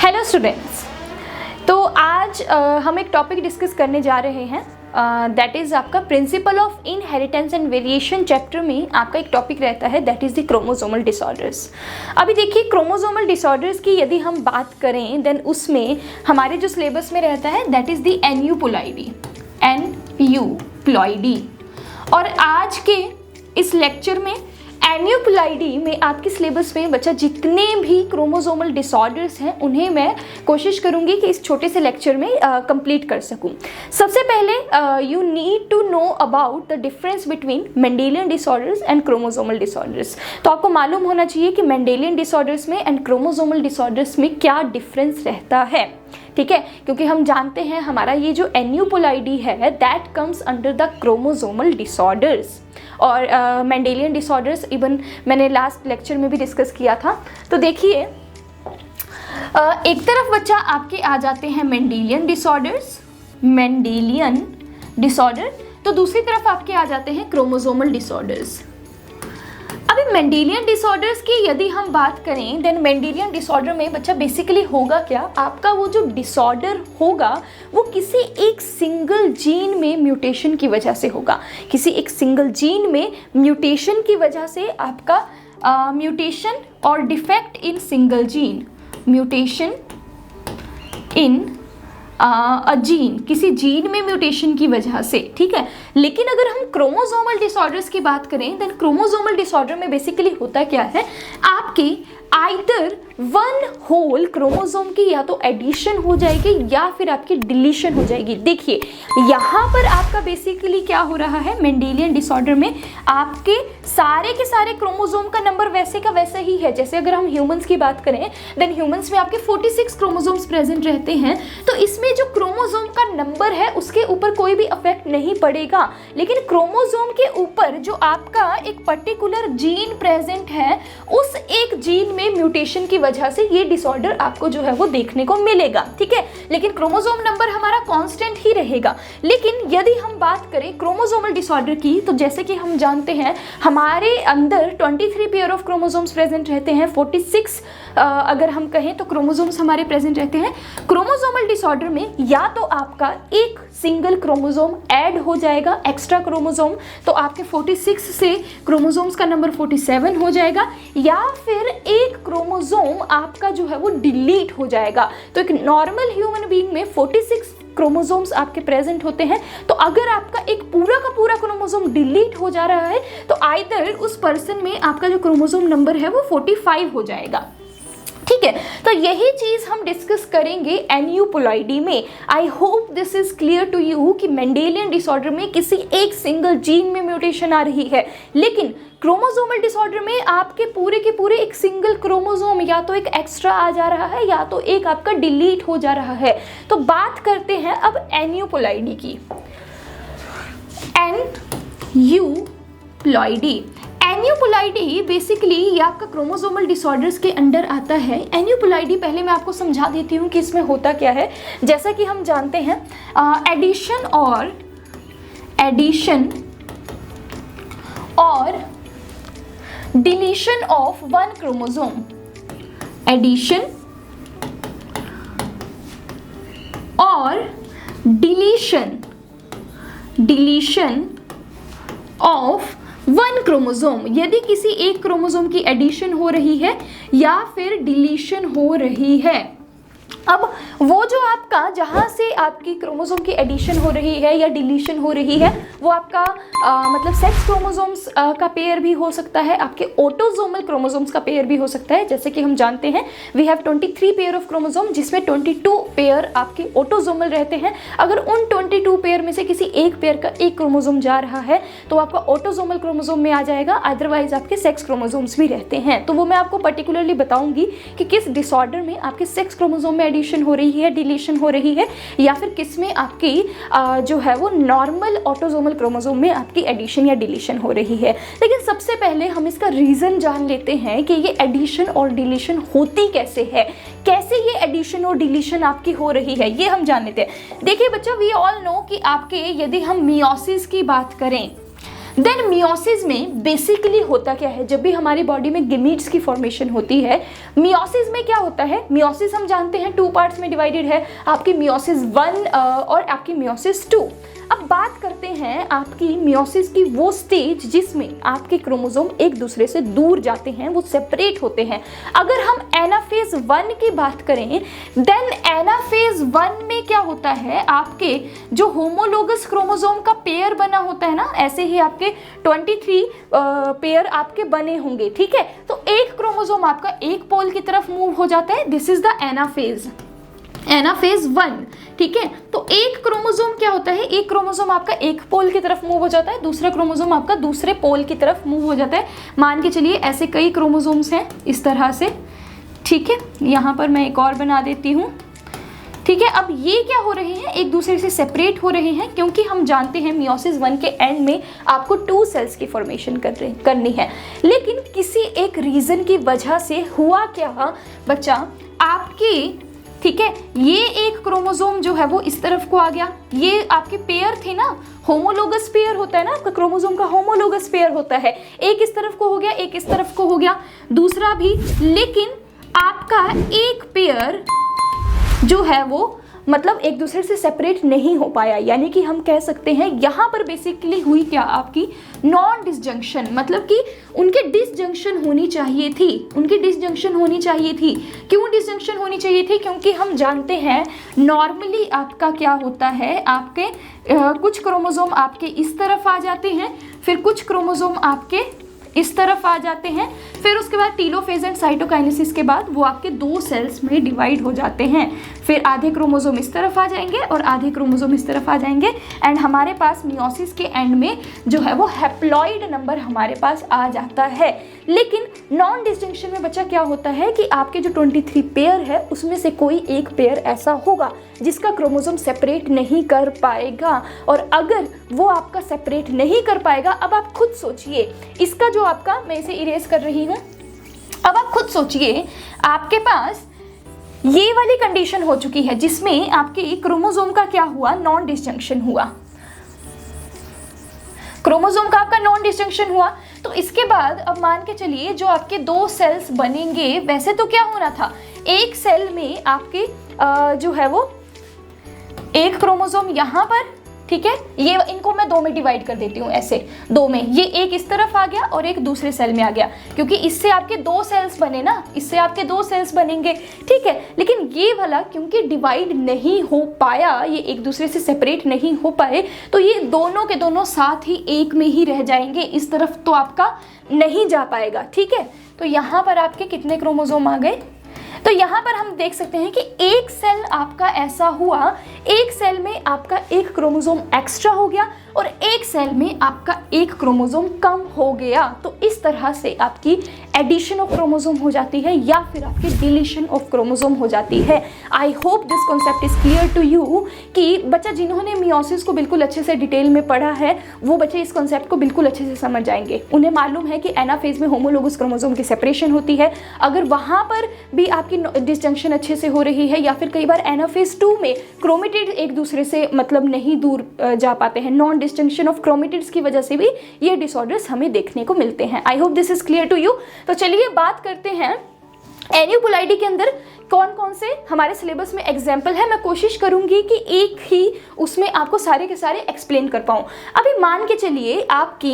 Hello students, तो आज हम एक टॉपिक डिस्कस करने जा रहे हैं दैट इज़ आपका principle of inheritance and variation chapter में आपका एक टॉपिक रहता है that is the chromosomal disorders. अभी देखिए क्रोमोसोमल डिसऑर्डर्स की यदि हम बात करें देन उसमें हमारे जो सिलेबस में रहता है दैट इज़ द एन्यूप्लॉइडी। और आज के इस लेक्चर में एन्यूप्लॉइडी में आपके सिलेबस में बच्चा जितने भी क्रोमोसोमल डिसऑर्डर्स हैं उन्हें मैं कोशिश करूंगी कि इस छोटे से लेक्चर में कंप्लीट कर सकूं। सबसे पहले you need to know about the difference between Mendelian disorders and chromosomal disorders. तो आपको मालूम होना चाहिए कि मेंडेलियन डिसऑर्डर्स में एंड क्रोमोसोमल डिसऑर्डर्स में क्या डिफरेंस रहता है, ठीक है, क्योंकि हम जानते हैं हमारा ये जो एन्यूप्लॉइडी है that comes under the chromosomal disorders. और मेंडेलियन डिसऑर्डर्स इवन मैंने लास्ट लेक्चर में भी डिस्कस किया था। तो देखिए एक तरफ बच्चा आपके आ जाते हैं मेंडेलियन डिसऑर्डर, तो दूसरी तरफ आपके आ जाते हैं क्रोमोसोमल डिसऑर्डर्स। अभी मेंडेलियन डिसऑर्डर्स की यदि हम बात करें देन मेंडेलियन डिसऑर्डर में बच्चा बेसिकली होगा क्या, आपका वो जो डिसऑर्डर होगा वो किसी एक सिंगल जीन में म्यूटेशन की वजह से होगा। किसी एक सिंगल जीन में म्यूटेशन की वजह से आपका म्यूटेशन और defect in single gene, mutation in gene, किसी जीन में म्यूटेशन की वजह से, ठीक है। लेकिन अगर हम क्रोमोसोमल डिसऑर्डर्स की बात करें देन क्रोमोसोमल डिसऑर्डर में बेसिकली होता क्या है, आपके आइदर वन होल क्रोमोसोम की या तो एडिशन हो जाएगी या फिर आपकी डिलीशन हो जाएगी। देखिए यहाँ पर आपका बेसिकली क्या हो रहा है, मेंडेलियन डिसऑर्डर में आपके सारे के सारे क्रोमोसोम का नंबर वैसे का वैसा ही है। जैसे अगर हम ह्यूमंस की बात करें देन ह्यूमंस में आपके 46 क्रोमोसोम्स प्रेजेंट रहते हैं, तो इसमें जो क्रोमोसोम का नंबर है उसके ऊपर कोई भी इफेक्ट नहीं पड़ेगा। लेकिन क्रोमोसोम के ऊपर जो आपका एक पर्टिकुलर जीन प्रेजेंट है उस एक जीन में म्यूटेशन की वजह से ये डिसऑर्डर आपको जो है वो देखने को मिलेगा, ठीक है। लेकिन क्रोमोसोम नंबर हमारा कांस्टेंट ही रहेगा। लेकिन यदि हम बात करें क्रोमोसोमल डिसऑर्डर की तो जैसे कि हम जानते हैं हमारे अंदर 23 पेयर ऑफ क्रोमोसोम्स प्रेजेंट रहते हैं, 46 अगर हम कहें तो क्रोमोसोम्स हमारे प्रेजेंट रहते हैं। क्रोमोसोमल डिसऑर्डर में या तो आपका एक सिंगल क्रोमोसोम ऐड हो जाएगा, एक्स्ट्रा क्रोमोसोम, तो आपके 46 से क्रोमोसोम्स का नंबर 47 हो जाएगा, या फिर एक क्रोमोसोम आपका जो है वो डिलीट हो जाएगा। तो एक नॉर्मल ह्यूमन बीइंग में 46 क्रोमोसोम्स आपके प्रेजेंट होते हैं, तो अगर आपका एक पूरा का पूरा क्रोमोसोम डिलीट हो जा रहा है तो आइदर उस पर्सन में आपका जो क्रोमोसोम नंबर है वो 45 हो जाएगा, ठीक है। तो यही चीज हम डिस्कस करेंगे एन्यूप्लॉइडी में। I hope this is clear to you कि मेंडेलियन डिसऑर्डर में किसी एक सिंगल जीन में म्यूटेशन आ रही है, लेकिन क्रोमोसोमल डिसऑर्डर में आपके पूरे के पूरे एक सिंगल क्रोमोसोम या तो एक एक्स्ट्रा आ जा रहा है या तो एक आपका डिलीट हो जा रहा है। तो बात करते हैं अब एन्यूप्लॉइडी की। एन्यूप्लॉइडी बेसिकली ये आपका क्रोमोसोमल डिसऑर्डर्स के अंडर आता है। एन्यूप्लॉइडी पहले मैं आपको समझा देती हूँ कि इसमें होता क्या है। जैसा कि हम जानते हैं एडिशन और deletion of one chromosome, addition और डिलीशन ऑफ वन क्रोमोसोम, यदि किसी एक क्रोमोसोम की एडिशन हो रही है या फिर डिलीशन हो रही है। अब वो जो आपका जहाँ से आपकी क्रोमोसोम की एडिशन हो रही है या डिलीशन हो रही है वो आपका मतलब सेक्स क्रोमोसोम्स का पेयर भी हो सकता है, आपके ऑटोसोमल क्रोमोसोम्स का पेयर भी हो सकता है। जैसे कि हम जानते हैं we have 23 pair of chromosome जिसमें 22 पेयर आपके ऑटोसोमल रहते हैं। अगर उन 22 पेयर में से किसी एक पेयर का एक क्रोमोसोम जा रहा है तो आपका ऑटोसोमल क्रोमोसोम में आ जाएगा, अदरवाइज आपके सेक्स क्रोमोसोम्स भी रहते हैं। तो वो मैं आपको पर्टिकुलरली बताऊंगी कि किस डिसऑर्डर में आपके सेक्स क्रोमोसोम में एडिशन हो रही है, डिलीशन हो रही है, या फिर किस में आपकी जो है वो नॉर्मल ऑटोसोमल क्रोमोसोम में आपकी एडिशन या डिलीशन हो रही है। लेकिन सबसे पहले हम इसका रीज़न जान लेते हैं कि ये एडिशन और डिलीशन होती कैसे है, कैसे ये एडिशन और डिलीशन आपकी हो रही है, ये हम जान लेते हैं। देखिए बच्चा, वी ऑल नो कि आपके यदि हम मियोसिस की बात करें देन मियोसिस में बेसिकली होता क्या है, जब भी हमारी बॉडी में गेमीट्स की फॉर्मेशन होती है, मियोसिस में क्या होता है, मियोसिस हम जानते हैं 2 पार्ट्स में डिवाइडेड है, आपकी मियोसिस 1 और आपकी मियोसिस 2। अब बात करते हैं आपकी मियोसिस की वो स्टेज जिसमें आपके क्रोमोसोम एक दूसरे से दूर जाते हैं, वो सेपरेट होते हैं। अगर हम एनाफेज 1 की बात करें, देन एनाफेज 1 में क्या होता है, आपके जो होमोलोगस क्रोमोसोम का पेयर बना होता है ना, ऐसे ही आपके 23 पेयर आपके बने होंगे, ठीक है। तो एक क्रोमोसोम आपका एक पोल की तरफ मूव हो जाता है, this is the anaphase, anaphase 1, ठीक है। तो एक क्रोमोसोम क्या होता है, एक क्रोमोसोम आपका एक पोल की तरफ मूव हो जाता है, दूसरा क्रोमोसोम आपका दूसरे पोल की तरफ मूव हो जाता है। मान के चलिए ऐसे कई क्रोमोसोम्स हैं इस तरह से, ठीक है। यहाँ पर मैं एक और बना देती हूँ, ठीक है। अब ये क्या हो रहे हैं, एक दूसरे से सेपरेट हो रहे हैं, क्योंकि हम जानते हैं मियोसिस 1 के एंड में आपको 2 सेल्स की फॉर्मेशन करनी है। लेकिन किसी एक रीज़न की वजह से हुआ क्या बच्चा, आपकी, ठीक है, ये एक क्रोमोसोम जो है वो इस तरफ को आ गया, ये आपके पेयर थे ना, होमोलोगस पेयर होता है ना, आपका क्रोमोसोम का होमोलोगस पेयर होता है, एक इस तरफ को हो गया, एक इस तरफ को हो गया, दूसरा भी। लेकिन आपका एक पेयर जो है वो मतलब एक दूसरे से सेपरेट नहीं हो पाया, यानी कि हम कह सकते हैं यहाँ पर बेसिकली हुई क्या, आपकी नॉन डिसजंक्शन, मतलब कि उनके डिसजंक्शन होनी चाहिए थी, उनकी डिसजंक्शन होनी चाहिए थी। क्यों डिसजंक्शन होनी चाहिए थी, क्योंकि हम जानते हैं नॉर्मली आपका क्या होता है, आपके कुछ क्रोमोसोम आपके इस तरफ आ जाते हैं, फिर कुछ क्रोमोसोम आपके इस तरफ आ जाते हैं, फिर उसके बाद टीलोफेज एंड साइटोकाइनेसिस के बाद वो आपके 2 सेल्स में डिवाइड हो जाते हैं, फिर आधे क्रोमोसोम इस तरफ आ जाएंगे और आधे क्रोमोसोम इस तरफ आ जाएंगे, एंड हमारे पास मियोसिस के एंड में जो है वो हैप्लॉइड नंबर हमारे पास आ जाता है। लेकिन नॉन डिस्टिंक्शन में बच्चा क्या होता है कि आपके जो 23 पेयर है उसमें से कोई एक पेयर ऐसा होगा जिसका क्रोमोसोम सेपरेट नहीं कर पाएगा, और अगर वो आपका सेपरेट नहीं कर पाएगा, अब आप खुद सोचिए, इसका जो आपका, मैं इसे इरेज कर रही हूँ, अब आप खुद सोचिए, आपके पास ये वाली कंडीशन हो चुकी है जिसमें आपके क्रोमोसोम का क्या हुआ, नॉन डिस्जंक्शन हुआ, क्रोमोसोम का आपका नॉन डिस्जंक्शन हुआ। तो इसके बाद अब मान के चलिए जो आपके 2 सेल्स बनेंगे, वैसे तो क्या होना था, एक सेल में आपके जो है वो एक क्रोमोसोम यहाँ पर, ठीक है, ये इनको मैं 2 में डिवाइड कर देती हूँ, ऐसे 2 में, ये एक इस तरफ आ गया और एक दूसरे सेल में आ गया, क्योंकि इससे आपके 2 सेल्स बने ना, इससे आपके 2 सेल्स बनेंगे, ठीक है। लेकिन ये वाला क्योंकि डिवाइड नहीं हो पाया, ये एक दूसरे से सेपरेट नहीं हो पाए, तो ये दोनों के दोनों साथ ही एक में ही रह जाएंगे, इस तरफ तो आपका नहीं जा पाएगा, ठीक है। तो यहाँ पर आपके कितने क्रोमोसोम आ गए, तो यहाँ पर हम देख सकते हैं कि एक सेल आपका ऐसा हुआ, एक सेल में आपका एक क्रोमोसोम एक्स्ट्रा हो गया और एक सेल में आपका एक क्रोमोसोम कम हो गया। तो इस तरह से आपकी एडिशन ऑफ क्रोमोसोम हो जाती है या फिर आपकी डिलीशन ऑफ क्रोमोसोम हो जाती है। I hope this concept is clear to you कि बच्चा जिन्होंने मियोसिस को बिल्कुल अच्छे से डिटेल में पढ़ा है वो बच्चे इस कॉन्सेप्ट को बिल्कुल अच्छे से समझ जाएंगे। उन्हें मालूम है कि एनाफेज में होमोलोगस क्रोमोसोम की सेपरेशन होती है, अगर वहाँ पर भी आपकी डिसजंक्शन अच्छे से हो रही है, या फिर कई बार एनाफेज 2 में क्रोमेटिड एक दूसरे से मतलब नहीं दूर जा पाते हैं, नॉन डिस्टिंक्शन ऑफ क्रोमेटिड्स की वजह से भी ये डिसऑर्डर्स हमें देखने को मिलते हैं। I hope this is clear to you. तो चलिए बात करते हैं एन्यूपुलाइडी के अंदर कौन कौन से हमारे सिलेबस में एग्जाम्पल है। मैं कोशिश करूंगी कि एक ही उसमें आपको सारे के सारे एक्सप्लेन कर पाऊँ। अभी मान के चलिए आपकी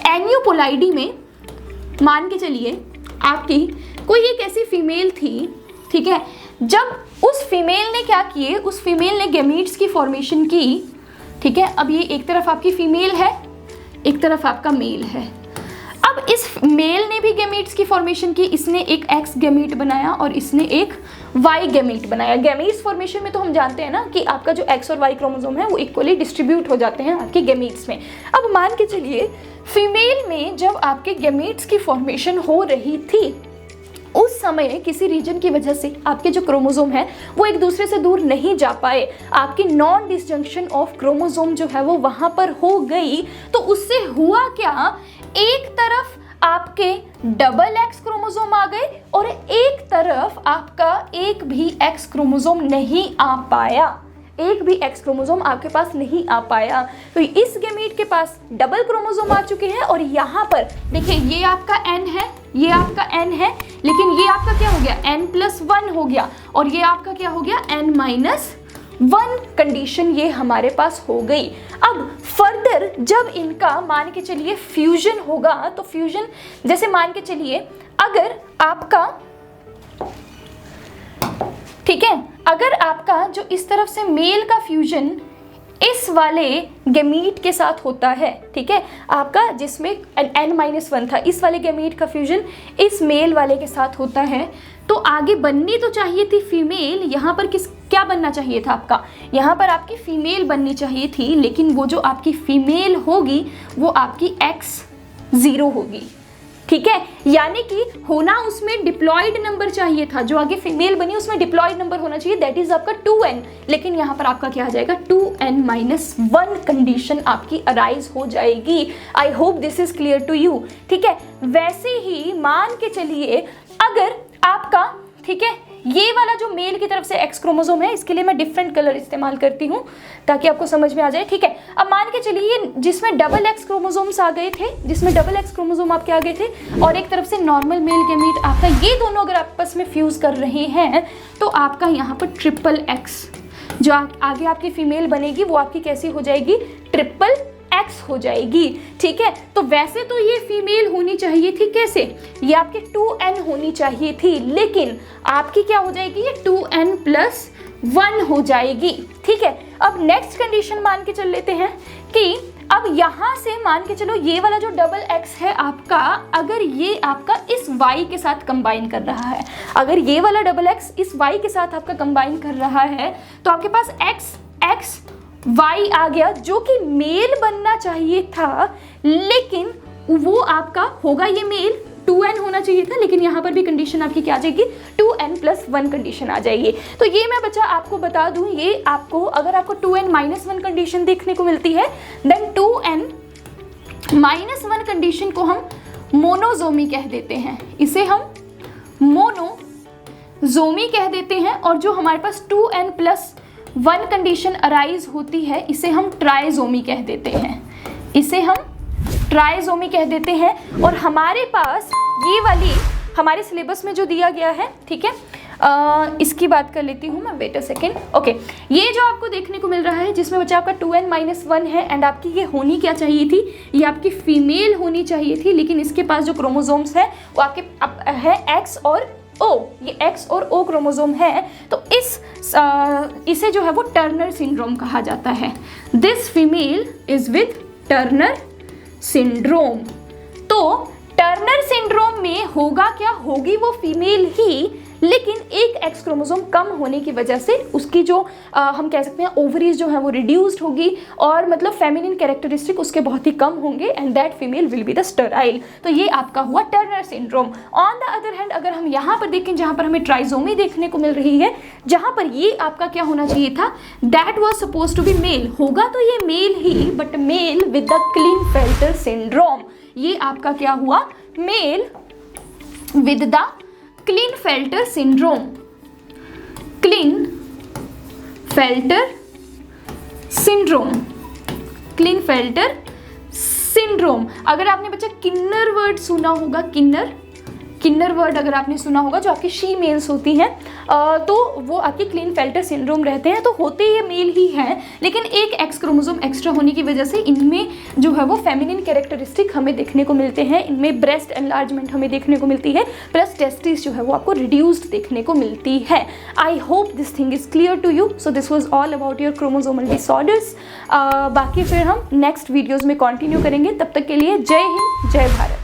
एन्यूपुलाइडी में, मान के चलिए आपकी कोई एक ऐसी फीमेल थी, ठीक है, जब उस फीमेल ने क्या किए, उस फीमेल ने गैमीट्स की फॉर्मेशन की, ठीक है। अब ये एक तरफ आपकी फीमेल है, एक तरफ आपका मेल है। अब इस मेल ने भी गैमीट्स की फॉर्मेशन की, इसने एक एक्स गैमीट बनाया और इसने एक वाई गैमीट बनाया। गैमीट्स फॉर्मेशन में तो हम जानते हैं ना कि आपका जो एक्स और वाई क्रोमोसोम है वो इक्वली डिस्ट्रीब्यूट हो जाते हैं आपके गैमीट्स में। अब मान के चलिए फीमेल में जब आपके गैमीट्स की फॉर्मेशन हो रही थी, उस समय किसी रीजन की वजह से आपके जो क्रोमोसोम है वो एक दूसरे से दूर नहीं जा पाए, आपकी नॉन डिसजंक्शन ऑफ क्रोमोसोम जो है वो वहाँ पर हो गई। तो उससे हुआ क्या, एक तरफ आपके डबल एक्स क्रोमोसोम आ गए और एक तरफ आपका एक भी एक्स क्रोमोसोम नहीं आ पाया। एक भी एक्स क्रोमोसोम आपके पास नहीं आ पाया। तो इस गैमीट के पास डबल क्रोमोसोम आ चुके हैं और यहाँ पर देखिए ये आपका n है, ये आपका n है, लेकिन ये आपका क्या हो गया n+1 हो गया और ये आपका क्या हो गया n-1 कंडीशन ये हमारे पास हो गई। अब फर्दर जब इनका मान के चलिए फ्यूजन होगा, तो फ्यूजन जैसे मान के चलिए अगर आपका, ठीक है, अगर आपका जो इस तरफ से मेल का फ्यूजन इस वाले गैमीट के साथ होता है, ठीक है, आपका जिसमें n-1 था, इस वाले गैमीट का फ्यूजन इस मेल वाले के साथ होता है, तो आगे बननी तो चाहिए थी फीमेल। यहाँ पर क्या बनना चाहिए था आपका, यहाँ पर आपकी फीमेल बननी चाहिए थी, लेकिन वो जो आपकी फीमेल होगी वो आपकी X0 होगी, ठीक है, यानी कि होना उसमें डिप्लॉयड नंबर चाहिए था, जो आगे फीमेल बनी उसमें डिप्लॉयड नंबर होना चाहिए, दैट इज आपका 2n, लेकिन यहाँ पर आपका क्या आ जाएगा 2n-1 कंडीशन आपकी अराइज हो जाएगी। I hope this is clear to you, ठीक है। वैसे ही मान के चलिए अगर आपका, ठीक है, ये वाला जो मेल की तरफ से एक्स क्रोमोसोम है, इसके लिए मैं डिफरेंट कलर इस्तेमाल करती हूँ ताकि आपको समझ में आ जाए, ठीक है। अब मान के चलिए जिसमें डबल एक्स क्रोमोसोम्स आ गए थे, जिसमें डबल एक्स क्रोमोसोम आपके आ गए थे और एक तरफ से नॉर्मल मेल गैमीट आपका, ये दोनों अगर आपस में फ्यूज कर रहे हैं तो आपका यहाँ पर ट्रिपल एक्स जो आगे आपकी फीमेल बनेगी वो आपकी कैसी हो जाएगी, ट्रिपल एक्स हो जाएगी, ठीक है। तो वैसे तो ये फीमेल होनी चाहिए थी, कैसे, ये आपकी 2n होनी चाहिए थी, लेकिन आपकी क्या हो जाएगी, ये 2n+1 हो जाएगी, ठीक है। अब नेक्स्ट कंडीशन मान के चल लेते हैं कि अब यहाँ से मान के चलो ये वाला जो डबल एक्स है आपका, अगर ये आपका इस y के साथ कंबाइन कर रहा है, अगर ये वाला डबल एक्स इस y के साथ आपका कंबाइन कर रहा है, तो आपके पास x y आ गया जो कि मेल बनना चाहिए था, लेकिन वो आपका होगा ये मेल, 2n होना चाहिए था, लेकिन यहाँ पर भी कंडीशन आपकी क्या आ जाएगी, 2n+1 कंडीशन आ जाएगी। तो ये मैं बच्चा आपको बता दूं, ये आपको अगर आपको 2n-1 कंडीशन देखने को मिलती है, देन 2n-1 कंडीशन को हम मोनोजोमी कह देते हैं, इसे हम मोनोजोमी कह देते हैं, और जो हमारे पास 2n+1 कंडीशन अराइज होती है इसे हम ट्राइजोमी कह देते हैं, इसे हम ट्राइजोमी कह देते हैं। और हमारे पास ये वाली हमारे सिलेबस में जो दिया गया है, ठीक है, इसकी बात कर लेती हूँ मैं, वेट अ सेकेंड, ओके। ये जो आपको देखने को मिल रहा है जिसमें बच्चा आपका 2n-1 है, एंड आपकी ये होनी क्या चाहिए थी, ये आपकी फीमेल होनी चाहिए थी, लेकिन इसके पास जो क्रोमोसोम्स है वो आपके है X और O, ये X और O क्रोमोसोम है, तो इसे जो है वो टर्नर सिंड्रोम कहा जाता है। This female is with Turner syndrome. तो टर्नर सिंड्रोम में होगा क्या, होगी वो फीमेल ही, लेकिन एक एक्स क्रोमोसोम कम होने की वजह से उसकी जो हम कह सकते हैं ओवरीज जो है वो रिड्यूस्ड होगी, और मतलब फेमिनिन कैरेक्टरिस्टिक उसके बहुत ही कम होंगे, and that female will be the sterile. तो ये आपका हुआ Turner syndrome. On the other hand अगर हम यहाँ पर देखें जहाँ पर हमें ट्राइजोमी देखने को मिल रही है, जहाँ पर ये आपका क्या होना चाहिए था, that was suppose to be male, होगा तो ये मेल ही, but male with the Klinefelter syndrome. ये आपका क्या हुआ, male with the Klinefelter syndrome, Klinefelter syndrome, Klinefelter syndrome. अगर आपने बच्चा किन्नर वर्ड सुना होगा, किन्नर वर्ड अगर आपने सुना होगा, जो आपकी शी मेल्स होती हैं, तो वो आपकी क्लीनफेल्टर सिंड्रोम रहते हैं, तो होते ये मेल ही हैं, लेकिन एक एक्स क्रोमोसोम एक्स्ट्रा होने की वजह से इनमें जो है वो फेमिनिन कैरेक्टरिस्टिक हमें देखने को मिलते हैं, इनमें ब्रेस्ट एनलार्जमेंट हमें देखने को मिलती है, प्लस टेस्टिस जो है वो आपको रिड्यूस्ड देखने को मिलती है। I hope this thing is clear to you. So this was all about your chromosomal disorders. बाकी फिर हम नेक्स्ट वीडियोज़ में कंटिन्यू करेंगे, तब तक के लिए जय हिंद, जय भारत।